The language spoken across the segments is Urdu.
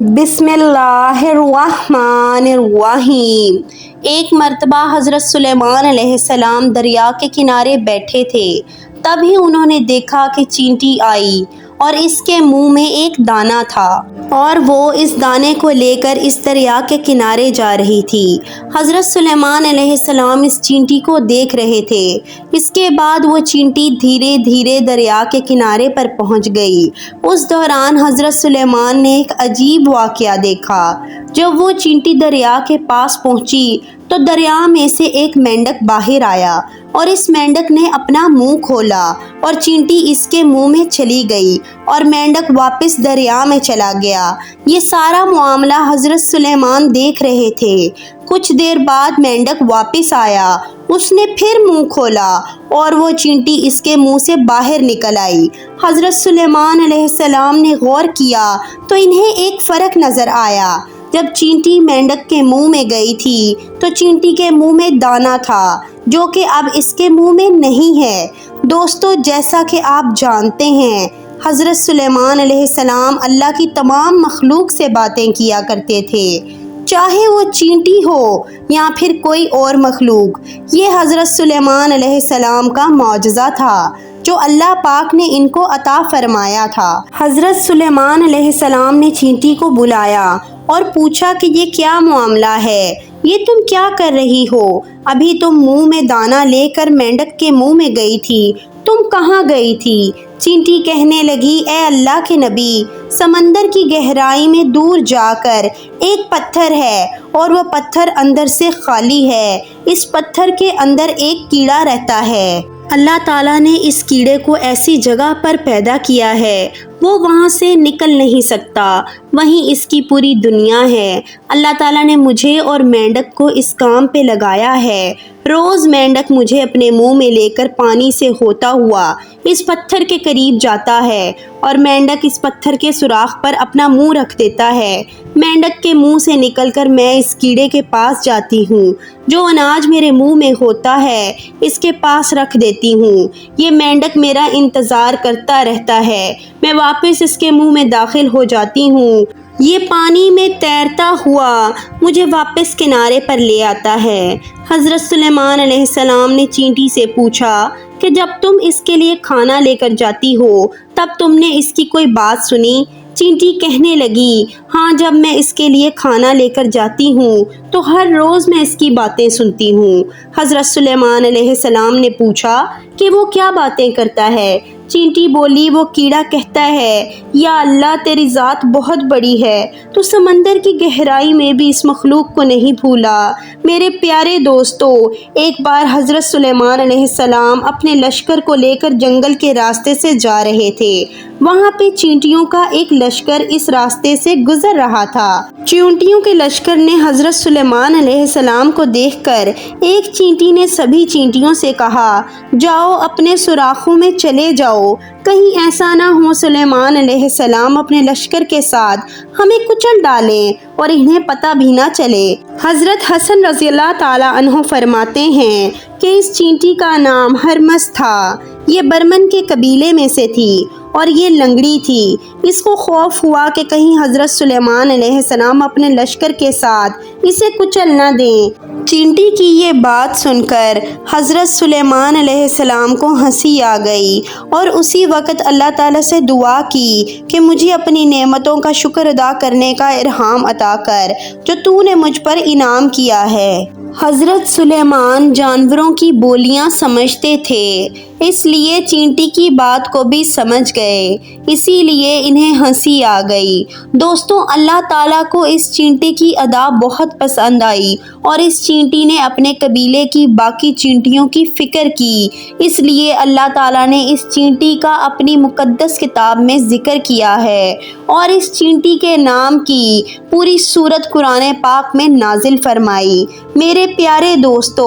بسم اللہ الرحمن الرحیم۔ ایک مرتبہ حضرت سلیمان علیہ السلام دریا کے کنارے بیٹھے تھے، تبھی انہوں نے دیکھا کہ چینٹی آئی اور اس کے منہ میں ایک دانہ تھا اور وہ اس دانے کو لے کر اس دریا کے کنارے جا رہی تھی۔ حضرت سلیمان علیہ السلام اس چینٹی کو دیکھ رہے تھے۔ اس کے بعد وہ چینٹی دھیرے دھیرے دریا کے کنارے پر پہنچ گئی۔ اس دوران حضرت سلیمان نے ایک عجیب واقعہ دیکھا۔ جب وہ چینٹی دریا کے پاس پہنچی تو دریا میں سے ایک مینڈک باہر آیا اور اس مینڈک نے اپنا منہ کھولا اور چینٹی اس کے منہ میں چلی گئی اور مینڈک واپس دریا میں چلا گیا۔ یہ سارا معاملہ حضرت سلیمان دیکھ رہے تھے۔ کچھ دیر بعد مینڈک واپس آیا، اس نے پھر منہ کھولا اور وہ چینٹی اس کے منہ سے باہر نکل آئی۔ حضرت سلیمان علیہ السلام نے غور کیا تو انہیں ایک فرق نظر آیا۔ جب چینٹی مینڈک کے منہ میں گئی تھی تو چینٹی کے منہ میں دانہ تھا جو کہ اب اس کے منہ میں نہیں ہے۔ دوستو، جیسا کہ آپ جانتے ہیں، حضرت سلیمان علیہ السلام اللہ کی تمام مخلوق سے باتیں کیا کرتے تھے، چاہے وہ چینٹی ہو یا پھر کوئی اور مخلوق۔ یہ حضرت سلیمان علیہ السلام کا معجزہ تھا جو اللہ پاک نے ان کو عطا فرمایا تھا۔ حضرت سلیمان علیہ السلام نے چینٹی کو بلایا اور پوچھا کہ یہ کیا معاملہ ہے، یہ تم کیا کر رہی ہو؟ ابھی تم منہ میں دانہ لے کر مینڈک کے منہ میں گئی تھی، تم کہاں گئی تھی؟ چینٹی کہنے لگی، اے اللہ کے نبی، سمندر کی گہرائی میں دور جا کر ایک پتھر ہے اور وہ پتھر اندر سے خالی ہے۔ اس پتھر کے اندر ایک کیڑا رہتا ہے۔ اللہ تعالیٰ نے اس کیڑے کو ایسی جگہ پر پیدا کیا ہے وہ وہاں سے نکل نہیں سکتا، وہیں اس کی پوری دنیا ہے۔ اللہ تعالیٰ نے مجھے اور مینڈک کو اس کام پہ لگایا ہے۔ روز مینڈک مجھے اپنے منہ میں لے کر پانی سے ہوتا ہوا اس پتھر کے قریب جاتا ہے اور مینڈک اس پتھر کے سوراخ پر اپنا منہ رکھ دیتا ہے۔ مینڈک کے منہ سے نکل کر میں اس کیڑے کے پاس جاتی ہوں، جو اناج میرے منہ میں ہوتا ہے اس کے پاس رکھ دیتی ہوں۔ یہ مینڈک میرا انتظار کرتا رہتا ہے، میں واپس اس کے منہ میں داخل ہو جاتی ہوں۔ یہ پانی میں تیرتا ہوا مجھے واپس کنارے پر لے آتا ہے۔ حضرت سلیمان علیہ السلام نے چینٹی سے پوچھا کہ جب تم اس کے لیے کھانا لے کر جاتی ہو تب تم نے اس کی کوئی بات سنی؟ چینٹی کہنے لگی، ہاں، جب میں اس کے لیے کھانا لے کر جاتی ہوں تو ہر روز میں اس کی باتیں سنتی ہوں۔ حضرت سلیمان علیہ السلام نے پوچھا کہ وہ کیا باتیں کرتا ہے؟ چینٹی بولی، وہ کیڑا کہتا ہے، یا اللہ، تیری ذات بہت بڑی ہے، تو سمندر کی گہرائی میں بھی اس مخلوق کو نہیں بھولا۔ میرے پیارے دوستو، ایک بار حضرت سلیمان علیہ السلام اپنے لشکر کو لے کر جنگل کے راستے سے جا رہے تھے۔ وہاں پہ چینٹیوں کا ایک لشکر اس راستے سے گزر رہا تھا۔ چینٹیوں کے لشکر نے حضرت سلیمان علیہ السلام کو دیکھ کر ایک چینٹی نے سبھی چینٹیوں سے کہا، جاؤ، اپنے سوراخوں میں چلے جاؤ، کہیں ایسا نہ ہو سلیمان علیہ السلام اپنے لشکر کے ساتھ ہمیں کچل ڈالیں اور انہیں پتہ بھی نہ چلے۔ حضرت حسن رضی اللہ تعالیٰ عنہ فرماتے ہیں کہ اس چینٹی کا نام ہرمس تھا۔ یہ برمن کے قبیلے میں سے تھی اور یہ لنگڑی تھی۔ اس کو خوف ہوا کہ کہیں حضرت سلیمان علیہ السلام اپنے لشکر کے ساتھ اسے کچل نہ دیں۔ چینٹی کی یہ بات سن کر حضرت سلیمان علیہ السلام کو ہنسی آ گئی اور اسی وقت اللہ تعالیٰ سے دعا کی کہ مجھے اپنی نعمتوں کا شکر ادا کرنے کا الہام عطا کر جو تو نے مجھ پر انعام کیا ہے۔ حضرت سلیمان جانوروں کی بولیاں سمجھتے تھے، اس لیے چینٹی کی بات کو بھی سمجھ گئے، اسی لیے انہیں ہنسی آ گئی۔ دوستوں، اللہ تعالیٰ کو اس چینٹی کی ادا بہت پسند آئی اور اس چینٹی نے اپنے قبیلے کی باقی چینٹیوں کی فکر کی، اس لیے اللہ تعالیٰ نے اس چینٹی کا اپنی مقدس کتاب میں ذکر کیا ہے اور اس چینٹی کے نام کی پوری سورت قرآن پاک میں نازل فرمائی۔ میرے پیارے دوستو،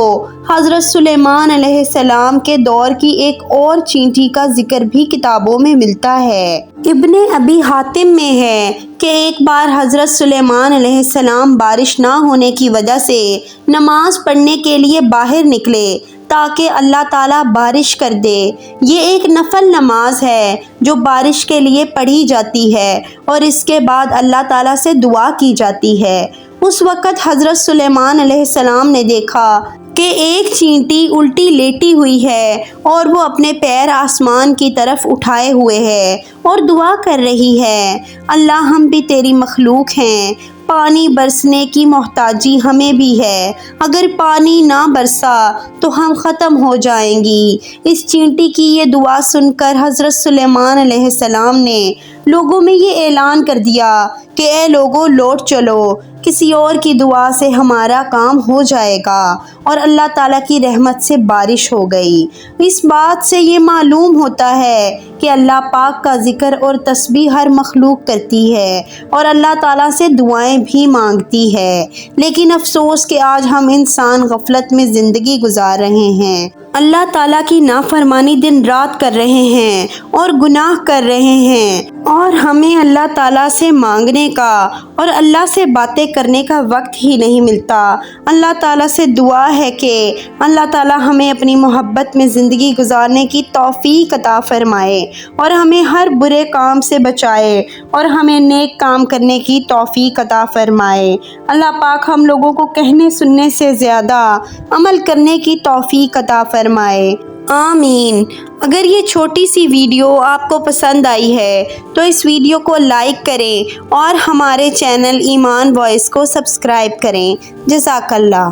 حضرت سلیمان علیہ السلام کے دور کی ایک اور چینٹی کا ذکر بھی کتابوں میں ملتا ہے۔ ابن ابی حاتم میں ہے کہ ایک بار حضرت سلیمان علیہ السلام بارش نہ ہونے کی وجہ سے نماز پڑھنے کے لیے باہر نکلے، تاکہ اللہ تعالیٰ بارش کر دے۔ یہ ایک نفل نماز ہے جو بارش کے لیے پڑھی جاتی ہے اور اس کے بعد اللہ تعالیٰ سے دعا کی جاتی ہے۔ اس وقت حضرت سلیمان علیہ السلام نے دیکھا کہ ایک چینٹی الٹی لیٹی ہوئی ہے اور وہ اپنے پیر آسمان کی طرف اٹھائے ہوئے ہے اور دعا کر رہی ہے، اللہ ہم بھی تیری مخلوق ہیں، پانی برسنے کی محتاجی ہمیں بھی ہے، اگر پانی نہ برسا تو ہم ختم ہو جائیں گی۔ اس چینٹی کی یہ دعا سن کر حضرت سلیمان علیہ السلام نے لوگوں میں یہ اعلان کر دیا کہ اے لوگوں لوٹ چلو، کسی اور کی دعا سے ہمارا کام ہو جائے گا، اور اللہ تعالیٰ کی رحمت سے بارش ہو گئی۔ اس بات سے یہ معلوم ہوتا ہے کہ اللہ پاک کا ذکر اور تسبیح ہر مخلوق کرتی ہے اور اللہ تعالیٰ سے دعائیں بھی مانگتی ہے، لیکن افسوس کہ آج ہم انسان غفلت میں زندگی گزار رہے ہیں، اللہ تعالیٰ کی نافرمانی دن رات کر رہے ہیں اور گناہ کر رہے ہیں، اور ہمیں اللہ تعالیٰ سے مانگنے کا اور اللہ سے باتیں کرنے کا وقت ہی نہیں ملتا۔ اللہ تعالیٰ سے دعا ہے کہ اللہ تعالیٰ ہمیں اپنی محبت میں زندگی گزارنے کی توفیق عطا فرمائے اور ہمیں ہر برے کام سے بچائے اور ہمیں نیک کام کرنے کی توفیق عطا فرمائے۔ اللہ پاک ہم لوگوں کو کہنے سننے سے زیادہ عمل کرنے کی توفیق عطا فرمائے، آمین۔ اگر یہ چھوٹی سی ویڈیو آپ کو پسند آئی ہے تو اس ویڈیو کو لائک کریں اور ہمارے چینل ایمان وائس کو سبسکرائب کریں۔ جزاک اللہ۔